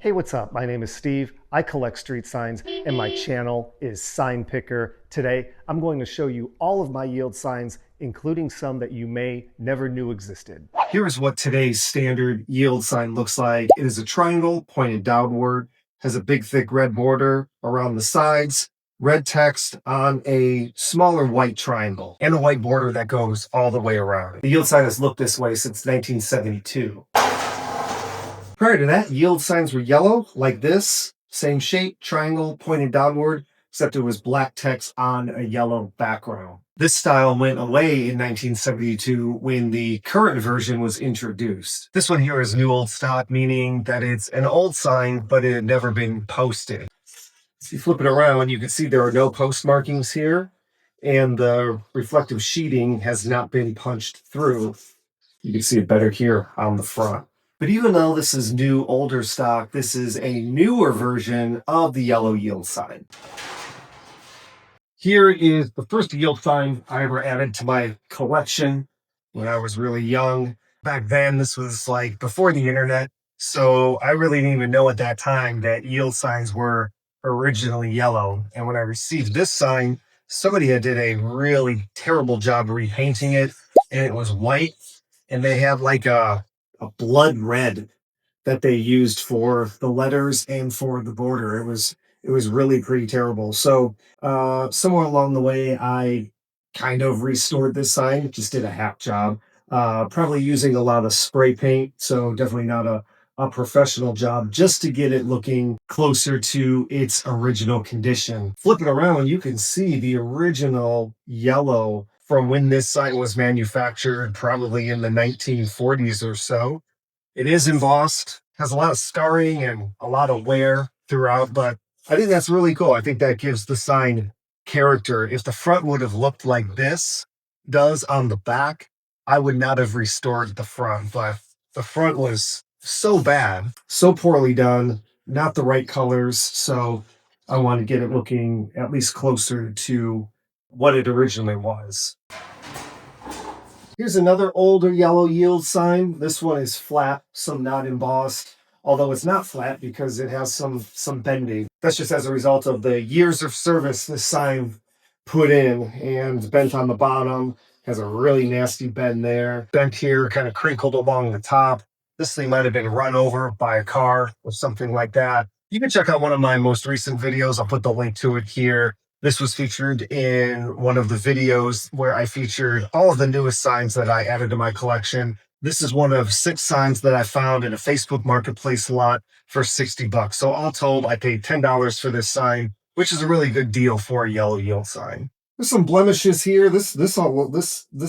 Hey, what's up? My name is Steve. I collect street signs and my channel is Sign Picker. Today, I'm going to show you all of my yield signs, including some that you may never knew existed. Here's what today's standard yield sign looks like. It is a triangle pointed downward, has a big thick red border around the sides, red text on a smaller white triangle, and a white border that goes all the way around. The yield sign has looked this way since 1972. Prior to that, yield signs were yellow, like this. Same shape, triangle, pointed downward, except it was black text on a yellow background. This style went away in 1972 when the current version was introduced. This one here is new old stock, meaning that it's an old sign, but it had never been posted. If you flip it around, you can see there are no post markings here, and the reflective sheeting has not been punched through. You can see it better here on the front. But even though this is new, older stock, this is a newer version of the yellow yield sign. Here is the first yield sign I ever added to my collection when I was really young. Back then, this was like before the internet, so I really didn't even know at that time that yield signs were originally yellow. And when I received this sign, somebody had did a really terrible job repainting it, and it was white, and they had like a blood red that they used for the letters and for the border. It was really pretty terrible. So somewhere along the way, I kind of restored this sign, just did a hack job, probably using a lot of spray paint. So definitely not a professional job, just to get it looking closer to its original condition. Flip it around, you can see the original yellow from when this sign was manufactured, probably in the 1940s or so. It is embossed, has a lot of scarring and a lot of wear throughout, but I think that's really cool. I think that gives the sign character. If the front would have looked like this does on the back, I would not have restored the front, but the front was so bad, so poorly done, not the right colors. So I want to get it looking at least closer to what it originally was. Here's another older yellow yield sign. This one is flat, so not embossed, although it's not flat because it has some bending. That's just as a result of the years of service this sign put in, and bent on the bottom, has a really nasty bend there. Bent here, kind of crinkled along the top. This thing might have been run over by a car or something like that. You can check out one of my most recent videos. I'll put the link to it here. This was featured in one of the videos where I featured all of the newest signs that I added to my collection. This is one of 6 signs that I found in a Facebook Marketplace lot for $60. So all told, I paid $10 for this sign, which is a really good deal for a yellow yield sign. There's some blemishes here. This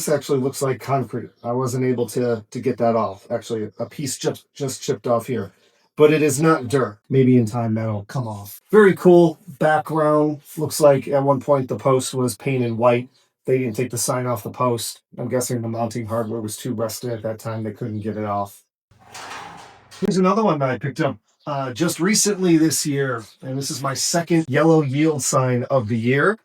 actually looks like concrete. I wasn't able to get that off. Actually, a piece just chipped off here. But it is not dirt. Maybe in time that'll come off. Very cool background. Looks like at one point the post was painted white. They didn't take the sign off the post. I'm guessing the mounting hardware was too rusted at that time. They couldn't get it off. Here's another one that I picked up just recently this year. And this is my second yellow yield sign of the year.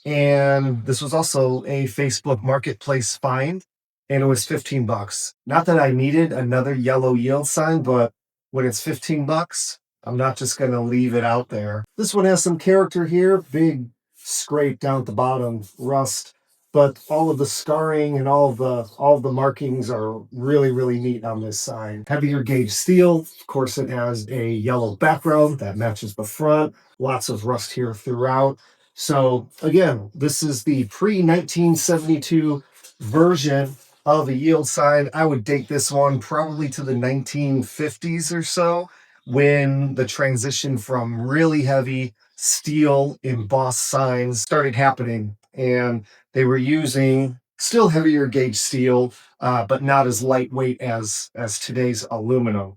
And this was also a Facebook Marketplace find. And it was $15. Not that I needed another yellow yield sign, but when it's $15, I'm not just going to leave it out there. This one has some character here, big scrape down at the bottom, rust, but all of the scarring and all of the markings are really, really neat on this sign. Heavier gauge steel. Of course, it has a yellow background that matches the front. Lots of rust here throughout. So again, this is the pre-1972 version of a yield sign. I would date this one probably to the 1950s or so, when the transition from really heavy steel embossed signs started happening, and they were using still heavier gauge steel, but not as lightweight as today's aluminum.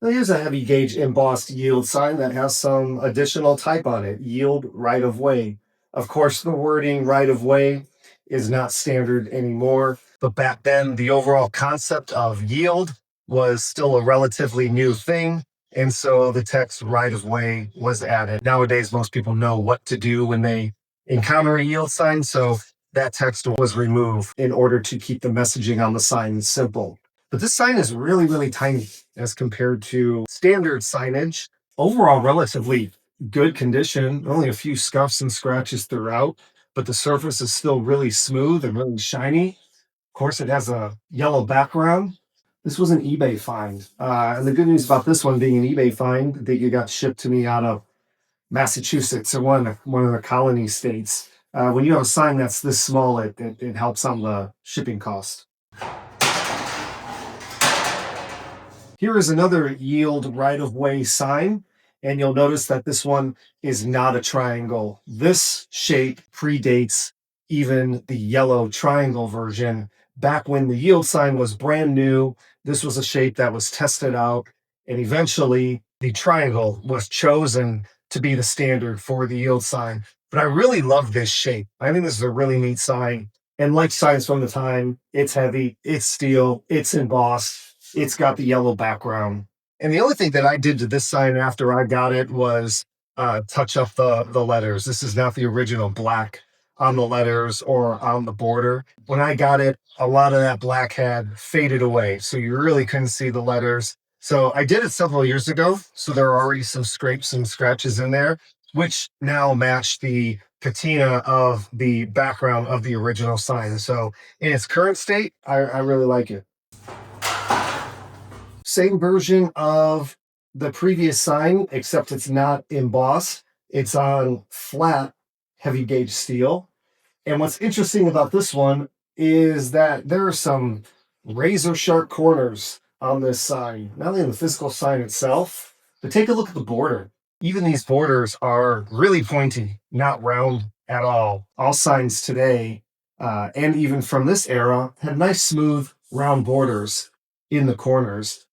Now here's a heavy gauge embossed yield sign that has some additional type on it. Yield right of way. Of course, the wording right of way is not standard anymore, but back then the overall concept of yield was still a relatively new thing, and so the text right of way was added. Nowadays, most people know what to do when they encounter a yield sign, so that text was removed in order to keep the messaging on the sign simple. But this sign is really, really tiny as compared to standard signage. Overall, relatively good condition, only a few scuffs and scratches throughout, but the surface is still really smooth and really shiny. Of course, it has a yellow background. This was an eBay find. And the good news about this one being an eBay find, that you got shipped to me out of Massachusetts, or one of the colony states. When you have a sign that's this small, it helps on the shipping cost. Here is another yield right-of-way sign, and you'll notice that this one is not a triangle. This shape predates even the yellow triangle version. Back when the yield sign was brand new, this was a shape that was tested out, and eventually the triangle was chosen to be the standard for the yield sign. But I really love this shape. I think this is a really neat sign. And like signs from the time, it's heavy, it's steel, it's embossed, it's got the yellow background. And the only thing that I did to this sign after I got it was touch up the letters. This is not the original black on the letters or on the border. When I got it, a lot of that black had faded away, so you really couldn't see the letters. So I did it several years ago, so there are already some scrapes and scratches in there, which now match the patina of the background of the original sign. So in its current state, I really like it. Same version of the previous sign, except it's not embossed. It's on flat heavy gauge steel. And what's interesting about this one is that there are some razor sharp corners on this sign, not only in the physical sign itself, but take a look at the border. Even these borders are really pointy, not round at all. All signs today, and even from this era, have nice, smooth, round borders in the corners.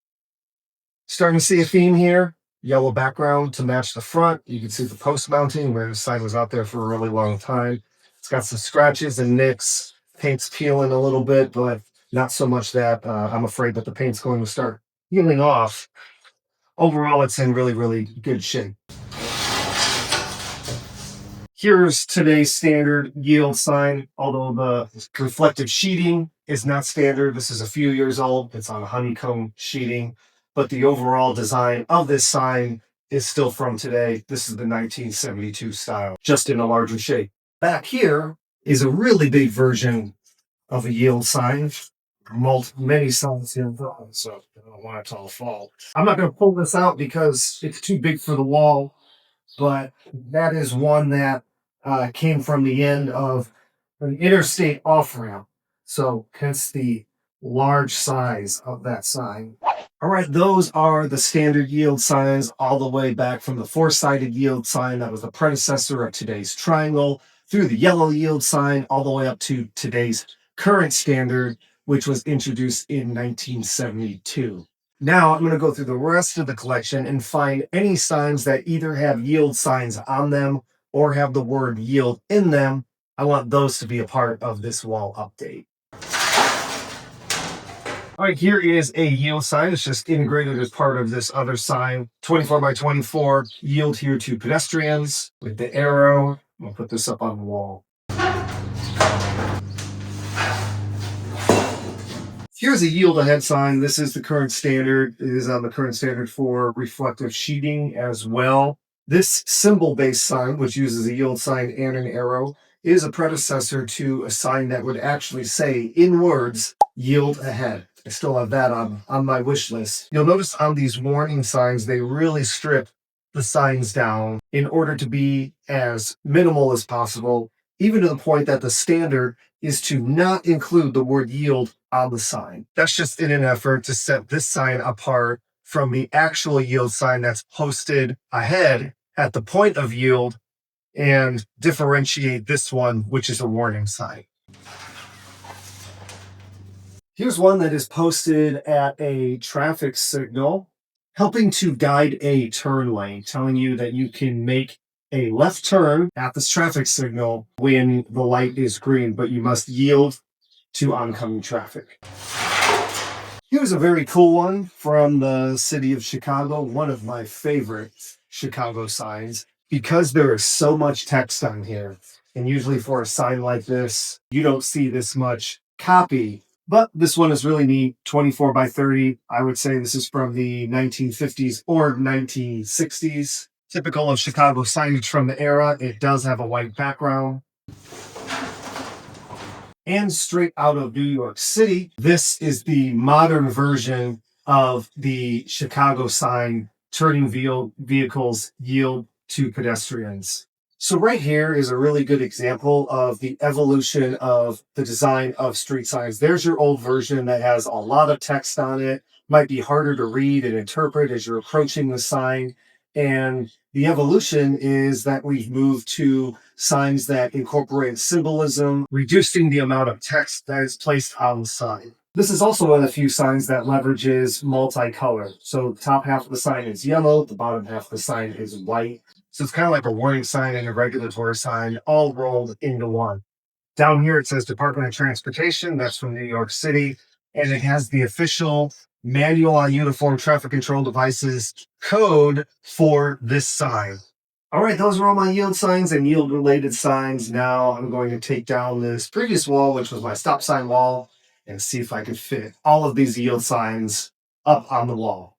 Starting to see a theme here. Yellow background to match the front. You can see the post mounting where the sign was out there for a really long time. It's got some scratches and nicks. Paint's peeling a little bit, but not so much that I'm afraid that the paint's going to start peeling off. Overall, it's in really, really good shape. Here's today's standard yield sign, although the reflective sheeting is not standard. This is a few years old. It's on honeycomb sheeting, but the overall design of this sign is still from today. This is the 1972 style, just in a larger shape. Back here is a really big version of a yield sign. Many signs here, so I don't want it to all fall. I'm not going to pull this out because it's too big for the wall, but that is one that came from the end of an interstate off ramp. So, hence the large size of that sign. All right, those are the standard yield signs, all the way back from the four-sided yield sign that was the predecessor of today's triangle, through the yellow yield sign, all the way up to today's current standard, which was introduced in 1972. Now I'm going to go through the rest of the collection and find any signs that either have yield signs on them or have the word yield in them. I want those to be a part of this wall update. All right, here is a yield sign. It's just integrated as part of this other sign. 24 by 24, yield here to pedestrians with the arrow. I'll put this up on the wall. Here's a yield ahead sign. This is the current standard. It is on the current standard for reflective sheeting as well. This symbol-based sign, which uses a yield sign and an arrow, is a predecessor to a sign that would actually say, in words, yield ahead. I still have that on my wish list. You'll notice on these warning signs, they really strip the signs down in order to be as minimal as possible, even to the point that the standard is to not include the word yield on the sign. That's just in an effort to set this sign apart from the actual yield sign that's posted ahead at the point of yield and differentiate this one, which is a warning sign. Here's one that is posted at a traffic signal, helping to guide a turn lane, telling you that you can make a left turn at this traffic signal when the light is green, but you must yield to oncoming traffic. Here's a very cool one from the city of Chicago, one of my favorite Chicago signs, because there is so much text on here. And usually for a sign like this, you don't see this much copy, But this one is really neat, 24 by 30. I would say this is from the 1950s or 1960s. Typical of Chicago signage from the era. It does have a white background. And straight out of New York City, this is the modern version of the Chicago sign, turning vehicles yield to pedestrians. So right here is a really good example of the evolution of the design of street signs. There's your old version that has a lot of text on it, might be harder to read and interpret as you're approaching the sign. And the evolution is that we've moved to signs that incorporate symbolism, reducing the amount of text that is placed on the sign. This is also one of the few signs that leverages multicolor. So the top half of the sign is yellow, the bottom half of the sign is white. So it's kind of like a warning sign and a regulatory sign all rolled into one. Down here it says Department of Transportation. That's from New York City. And it has the official Manual on Uniform Traffic Control Devices code for this sign. All right, those are all my yield signs and yield related signs. Now I'm going to take down this previous wall, which was my stop sign wall, and see if I can fit all of these yield signs up on the wall.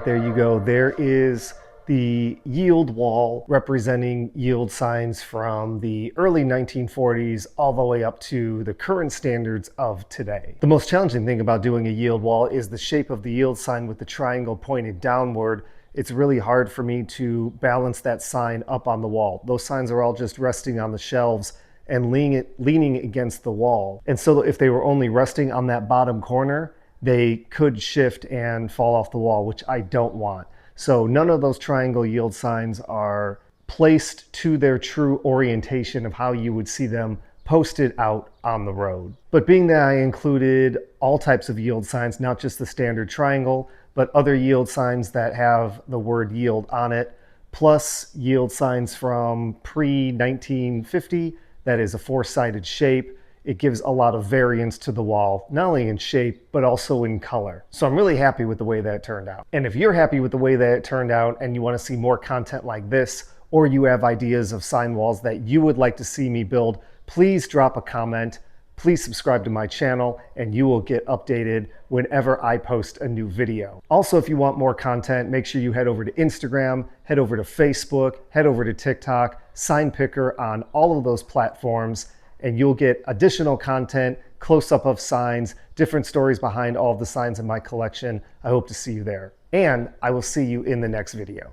There you go. There is the yield wall representing yield signs from the early 1940s all the way up to the current standards of today. The most challenging thing about doing a yield wall is the shape of the yield sign with the triangle pointed downward. It's really hard for me to balance that sign up on the wall. Those signs are all just resting on the shelves and leaning against the wall. And so if they were only resting on that bottom corner, they could shift and fall off the wall, which I don't want. So none of those triangle yield signs are placed to their true orientation of how you would see them posted out on the road. But being that I included all types of yield signs, not just the standard triangle, but other yield signs that have the word yield on it, plus yield signs from pre-1950, that is a four-sided shape, it gives a lot of variance to the wall, not only in shape, but also in color. So I'm really happy with the way that turned out. And if you're happy with the way that it turned out and you want to see more content like this, or you have ideas of sign walls that you would like to see me build, please drop a comment. Please subscribe to my channel and you will get updated whenever I post a new video. Also, if you want more content, make sure you head over to Instagram, head over to Facebook, head over to TikTok, Sign Picker on all of those platforms, and you'll get additional content, close-up of signs, different stories behind all of the signs in my collection. I hope to see you there. And I will see you in the next video.